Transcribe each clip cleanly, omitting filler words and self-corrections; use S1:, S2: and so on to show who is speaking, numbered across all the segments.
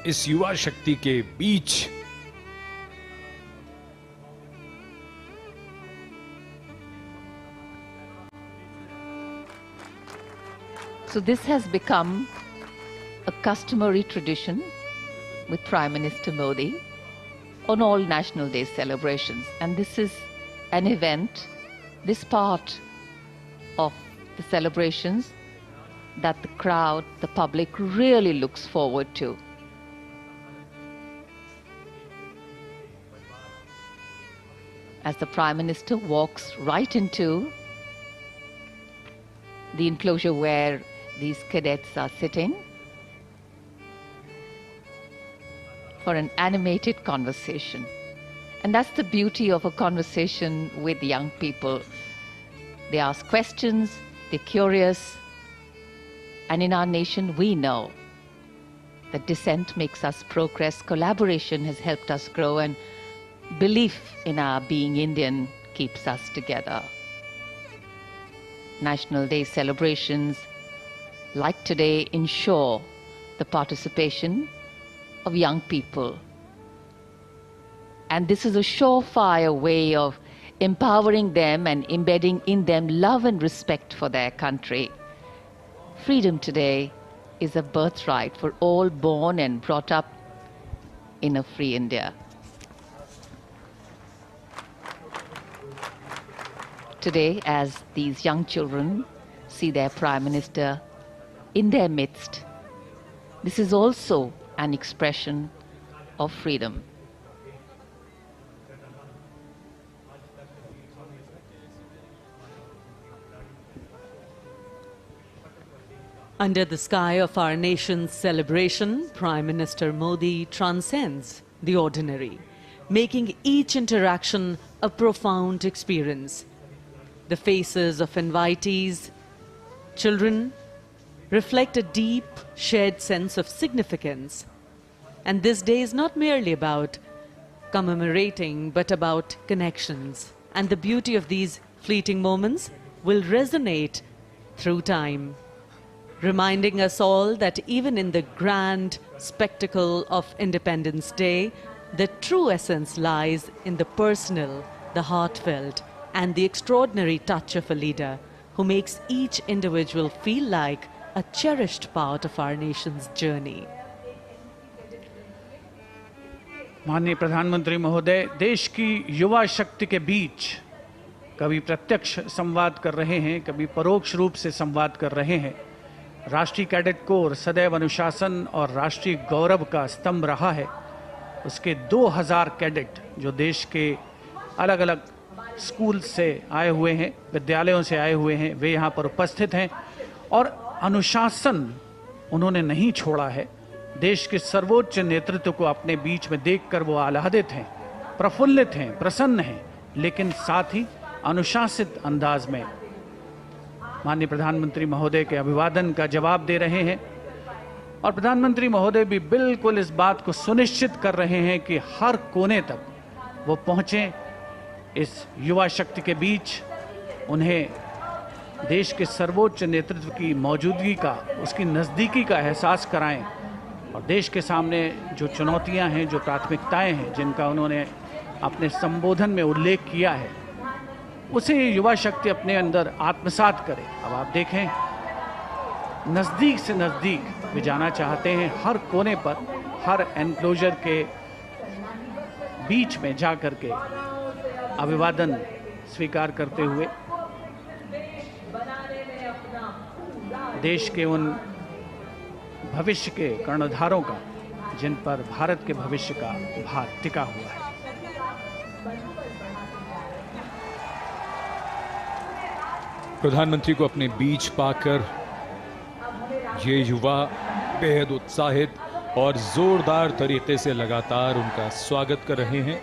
S1: इस युवा शक्ति के बीच
S2: So this has become a customary tradition with Prime Minister Modi on all National Day celebrations. And this is an event, this part of the celebrations that the crowd, the public really looks forward to. As the Prime Minister walks right into the enclosure where these cadets are sitting for an animated conversation. And that's the beauty of a conversation with young people. They ask questions, they're curious, and in our nation we know that dissent makes us progress, collaboration has helped us grow, and belief in our being Indian keeps us together. National Day celebrations like today ensure the participation of young people. And this is a surefire way of empowering them and embedding in them love and respect for their country. Freedom today is a birthright for all born and brought up in a free India. Today, as these young children see their Prime Minister in their midst, this is also an expression of freedom.
S3: Under the sky of our nation's celebration, Prime Minister Modi transcends the ordinary, making each interaction a profound experience. The faces of invitees, children, reflect a deep, shared sense of significance. And this day is not merely about commemorating, but about connections. And the beauty of these fleeting moments will resonate through time, reminding us all that even in the grand spectacle of Independence Day, the true essence lies in the personal, the heartfelt, and the extraordinary touch of a leader who makes each individual feel like a cherished part of our nation's journey.
S4: माननीय प्रधानमंत्री महोदय, देश की युवा शक्ति के बीच कभी प्रत्यक्ष संवाद कर रहे हैं, कभी परोक्ष रूप से संवाद कर रहे हैं। राष्ट्रीय कैडेट कोर सदैव अनुशासन और राष्ट्रीय गौरव का स्तंभ रहा है। उसके 2000 कैडेट जो देश के अलग अलग स्कूल से आए हुए हैं, विद्यालयों से आए हुए हैं, वे यहाँ पर उपस्थित हैं और अनुशासन उन्होंने नहीं छोड़ा है। देश के सर्वोच्च नेतृत्व को अपने बीच में देखकर वो आह्लादित हैं, प्रफुल्लित हैं, प्रसन्न हैं, लेकिन साथ ही अनुशासित अंदाज में माननीय प्रधानमंत्री महोदय के अभिवादन का जवाब दे रहे हैं। और प्रधानमंत्री महोदय भी बिल्कुल इस बात को सुनिश्चित कर रहे हैं कि हर कोने तक वो पहुंचे, इस युवा शक्ति के बीच उन्हें देश के सर्वोच्च नेतृत्व की मौजूदगी का, उसकी नज़दीकी का एहसास कराएं और देश के सामने जो चुनौतियां हैं, जो प्राथमिकताएं हैं, जिनका उन्होंने अपने संबोधन में उल्लेख किया है, उसे युवा शक्ति अपने अंदर आत्मसात करे। अब आप देखें, नज़दीक से नज़दीक वे जाना चाहते हैं, हर कोने पर, हर एनक्लोजर के बीच में जा कर के अभिवादन स्वीकार करते हुए देश के उन भविष्य के कर्णधारों का, जिन पर भारत के भविष्य का भार टिका हुआ है।
S1: प्रधानमंत्री को अपने बीच पाकर ये युवा बेहद उत्साहित और जोरदार तरीके से लगातार उनका स्वागत कर रहे हैं।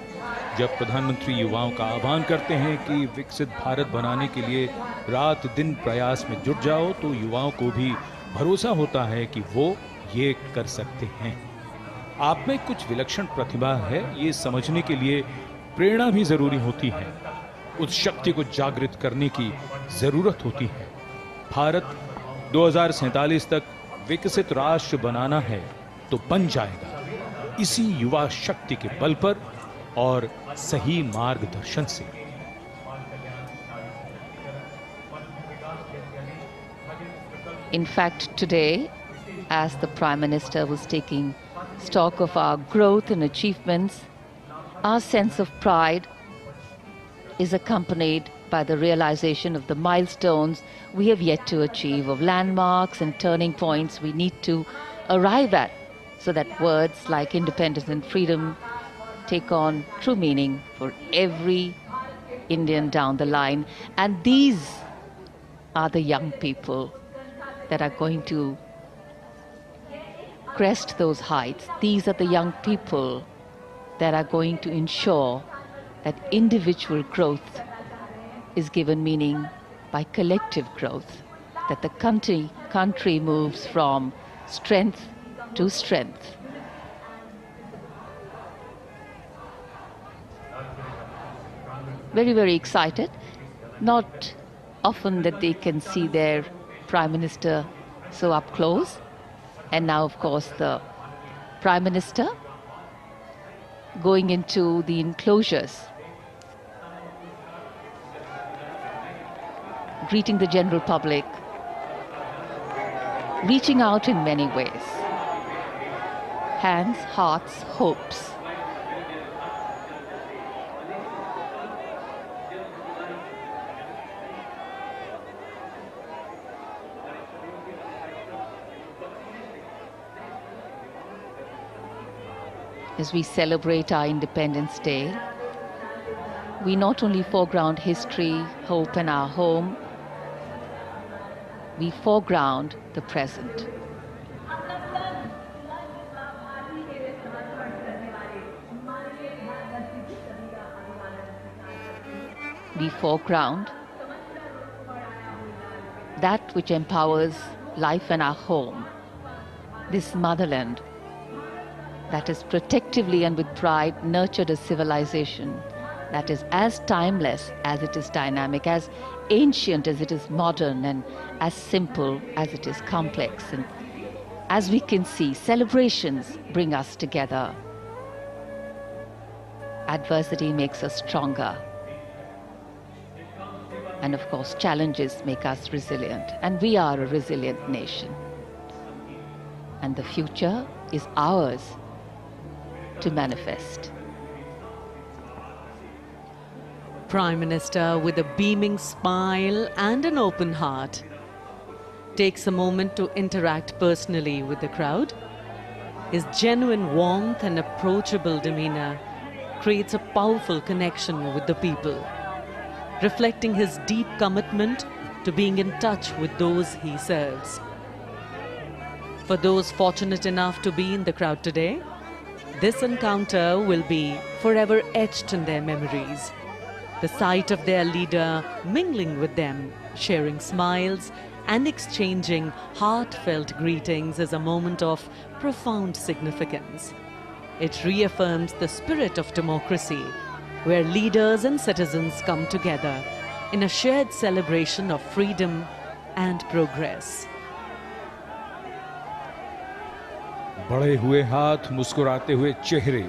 S1: जब प्रधानमंत्री युवाओं का आह्वान करते हैं कि विकसित भारत बनाने के लिए रात दिन प्रयास में जुट जाओ, तो युवाओं को भी भरोसा होता है कि वो ये कर सकते हैं। आप में कुछ विलक्षण प्रतिभा है, ये समझने के लिए प्रेरणा भी जरूरी होती है, उस शक्ति को जागृत करने की जरूरत होती है। भारत 2047 तक विकसित राष्ट्र बनाना है तो बन जाएगा। इसी युवा शक्ति के बल पर और सही मार्गदर्शन से।
S2: In fact, today, as the Prime Minister was taking stock of our growth and achievements, our sense of pride is accompanied by the realization of the milestones we have yet to achieve, of landmarks and turning points we need to arrive at, so that words like independence and freedom take on true meaning for every Indian down the line. And these are the young people that are going to crest those heights. These are the young people that are going to ensure that individual growth is given meaning by collective growth, that the country moves from strength to strength. Very, very excited. Not often that they can see their Prime Minister so up close. And now, of course, the Prime Minister going into the enclosures, greeting the general public, reaching out in many ways. Hands, hearts, hopes. As we celebrate our Independence Day, we not only foreground history, hope, and our home, we foreground the present. We foreground that which empowers life in our home, this motherland that is protectively and with pride nurtured a civilization that is as timeless as it is dynamic, as ancient as it is modern, and as simple as it is complex. And as we can see, celebrations bring us together. Adversity makes us stronger. And of course, challenges make us resilient. And we are a resilient nation. And the future is ours to manifest.
S3: Prime Minister, with a beaming smile and an open heart, takes a moment to interact personally with the crowd. His genuine warmth and approachable demeanor creates a powerful connection with the people, reflecting his deep commitment to being in touch with those he serves. For those fortunate enough to be in the crowd today, this encounter will be forever etched in their memories. The sight of their leader mingling with them, sharing smiles and exchanging heartfelt greetings is a moment of profound significance. It reaffirms the spirit of democracy, where leaders and citizens come together in a shared celebration of freedom and progress.
S1: बढ़े हुए हाथ, मुस्कुराते हुए चेहरे,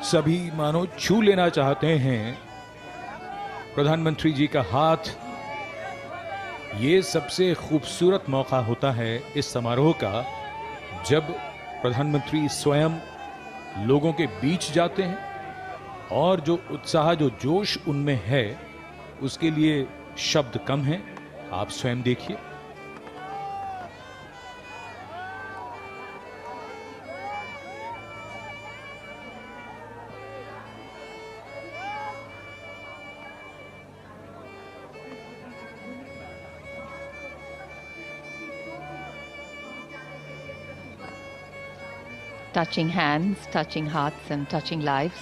S1: सभी मानो छू लेना चाहते हैं प्रधानमंत्री जी का हाथ। ये सबसे खूबसूरत मौका होता है इस समारोह का, जब प्रधानमंत्री स्वयं लोगों के बीच जाते हैं और जो उत्साह, जो जोश उनमें है, उसके लिए शब्द कम हैं। आप स्वयं देखिए।
S2: Touching hands, touching hearts, and touching lives.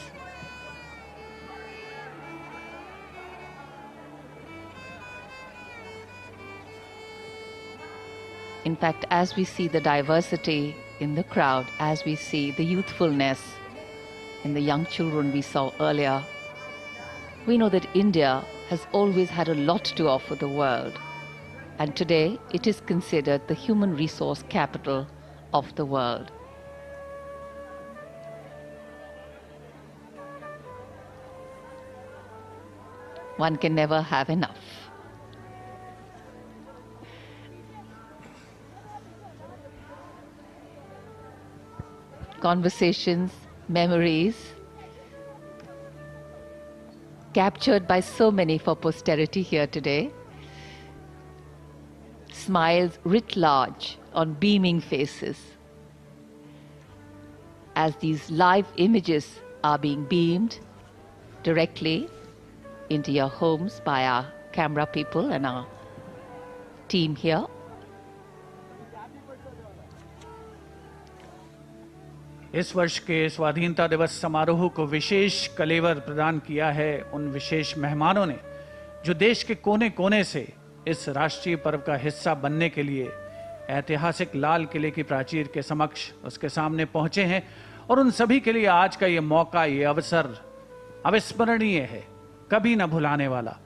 S2: In fact, as we see the diversity in the crowd, as we see the youthfulness in the young children we saw earlier, we know that India has always had a lot to offer the world. And today, it is considered the human resource capital of the world. One can never have enough. Conversations, memories, captured by so many for posterity here today. Smiles writ large on beaming faces as these live images are being beamed directly into your homes by our camera people and our team here.
S4: इस वर्ष के स्वाधीनता दिवस समारोह को विशेष कलेवर प्रदान किया है उन विशेष मेहमानों ने जो देश के कोने कोने से इस राष्ट्रीय पर्व का हिस्सा बनने के लिए ऐतिहासिक लाल किले की प्राचीर के समक्ष उसके सामने पहुंचे हैं। और उन सभी के लिए आज का ये मौका, ये अवसर अविस्मरणीय है, कभी न भुलाने वाला।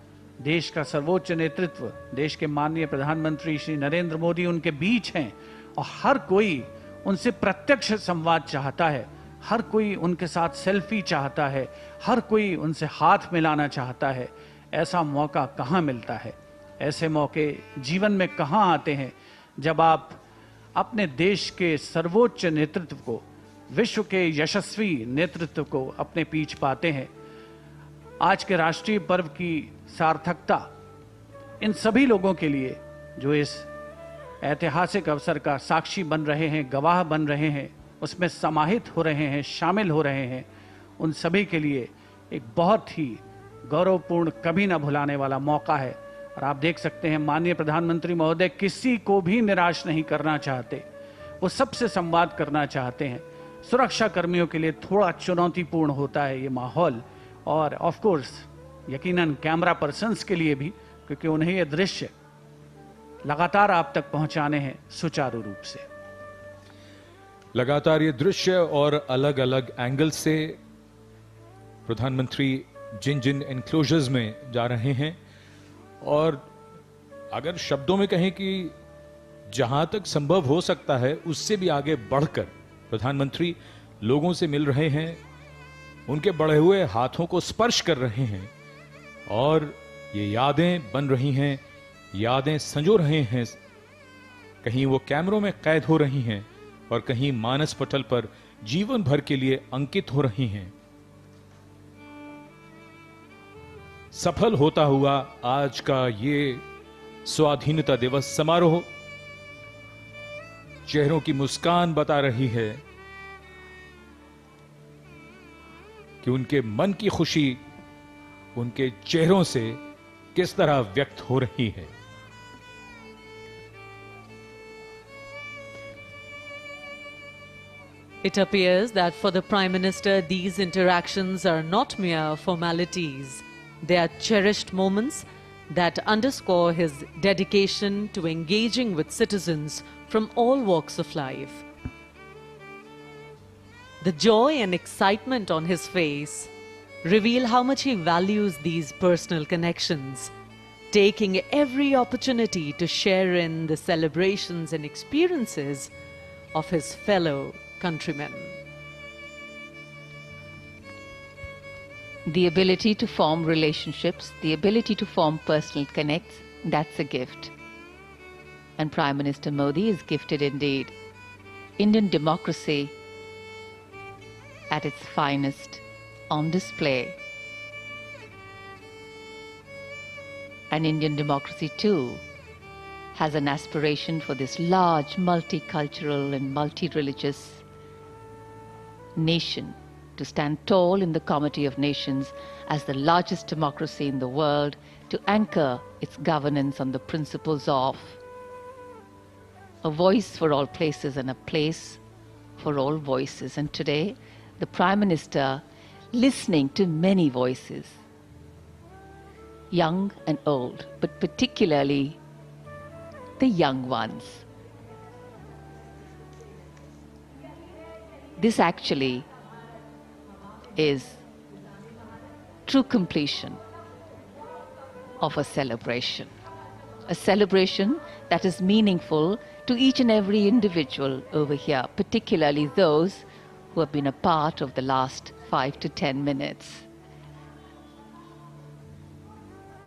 S4: देश का सर्वोच्च नेतृत्व, देश के माननीय प्रधानमंत्री श्री नरेंद्र मोदी उनके बीच हैं और हर कोई उनसे प्रत्यक्ष संवाद चाहता है, हर कोई उनके साथ सेल्फी चाहता है, हर कोई उनसे हाथ मिलाना चाहता है। ऐसा मौका कहाँ मिलता है? ऐसे मौके जीवन में कहाँ आते हैं जब आप अपने देश के सर्वोच्च नेतृत्व को, विश्व के यशस्वी नेतृत्व को अपने पीछ पाते हैं। आज के राष्ट्रीय पर्व की सार्थकता इन सभी लोगों के लिए जो इस ऐतिहासिक अवसर का साक्षी बन रहे हैं, गवाह बन रहे हैं, उसमें समाहित हो रहे हैं, शामिल हो रहे हैं, उन सभी के लिए एक बहुत ही गौरवपूर्ण, कभी ना भुलाने वाला मौका है। और आप देख सकते हैं माननीय प्रधानमंत्री महोदय किसी को भी निराश नहीं करना चाहते, वो सबसे संवाद करना चाहते हैं। सुरक्षा कर्मियों के लिए थोड़ा चुनौतीपूर्ण होता है ये माहौल, और ऑफ कोर्स यकीनन कैमरा पर्सन्स के लिए भी, क्योंकि उन्हें ये दृश्य लगातार आप तक पहुंचाने हैं सुचारू रूप से।
S1: लगातार ये दृश्य और अलग अलग एंगल से प्रधानमंत्री जिन जिन एनक्लोजर्स में जा रहे हैं, और अगर शब्दों में कहें कि जहां तक संभव हो सकता है उससे भी आगे बढ़कर प्रधानमंत्री लोगों से मिल रहे हैं, उनके बढ़े हुए हाथों को स्पर्श कर रहे हैं, और ये यादें बन रही हैं, यादें संजो रहे हैं। कहीं वो कैमरों में कैद हो रही हैं और कहीं मानस पटल पर जीवन भर के लिए अंकित हो रही हैं। सफल होता हुआ आज का ये स्वाधीनता दिवस समारोह चेहरों की मुस्कान बता रही है कि उनके मन की खुशी उनके चेहरों से किस तरह व्यक्त हो रही है।
S3: It appears that for the Prime Minister, these interactions are not mere formalities. They are cherished moments that underscore his dedication to engaging with citizens from all walks of life. The joy and excitement on his face reveal how much he values these personal connections, taking every opportunity to share in the celebrations and experiences of his fellow countrymen.
S2: The ability to form relationships, the ability to form personal connects, that's a gift. And Prime Minister Modi is gifted indeed. Indian democracy at its finest, on display. And Indian democracy too has an aspiration for this large multicultural and multi-religious nation to stand tall in the Comity of Nations as the largest democracy in the world, to anchor its governance on the principles of a voice for all places and a place for all voices. And today, the Prime Minister listening to many voices, young and old, but particularly the young ones. This actually is true completion of a celebration that is meaningful to each and every individual over here, particularly those who have been a part of the last 5 to 10 minutes.